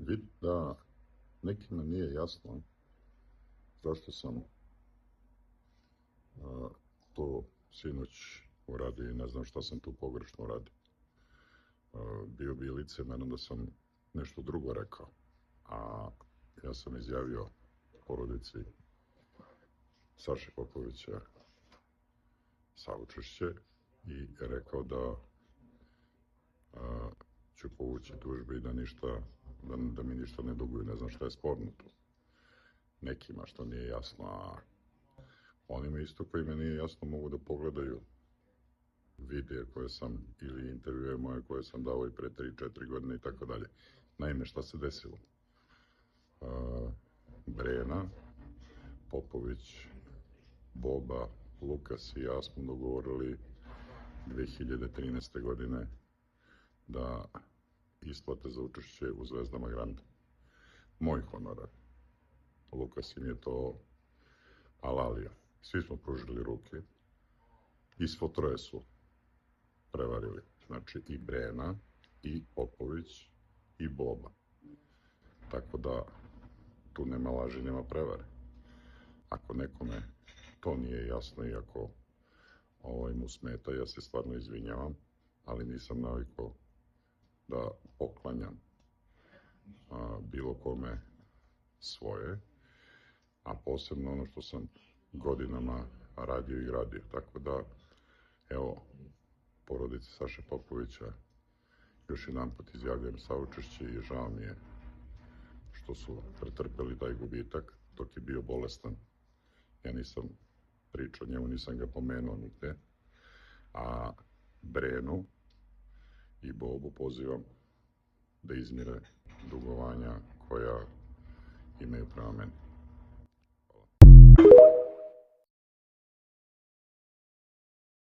Vidi da nekima nije jasno zašto sam to sinoć uradio i ne znam šta sam tu pogrešno uradio. Bio bi licemeran da sam nešto drugo rekao, a ja sam izjavio porodici Saše Popovića saučešće i rekao da ću povući tužbe i da mi ništa ne duguju. Ne znam šta je sporno tu nekima što nije jasno, a onima isto koji me nije jasno mogu da pogledaju videe koje sam ili intervjue moje koje sam dao i pre 3-4 godine i tako dalje. Naime, šta se desilo? Brena, Popović, Boba, Lukas i ja smo dogovorili 2013. godine da isplate za učešće u Zvezdama Granda. Moj honorar. Lukas im je to alalio. Svi smo pružili ruke i svo troje su prevarili. Znači i Brena, i Popović, i Boba. Tako da tu nema laži, nema prevare. Ako nekome to nije jasno i ako mu smeta, ja se stvarno izvinjavam, ali nisam navikao da poklanjam bilo kome svoje, a posebno ono što sam godinama radio i radio. Tako da, evo, porodici Saše Popovića još jedan put izjavljujem saučešće i žao mi je što su pretrpeli taj gubitak dok je bio bolestan. Ja nisam pričao o njemu, nisam ga pomenuo nigde, a Brenu i Bobu pozivam da izmire dugovanja koja imaju prema meni.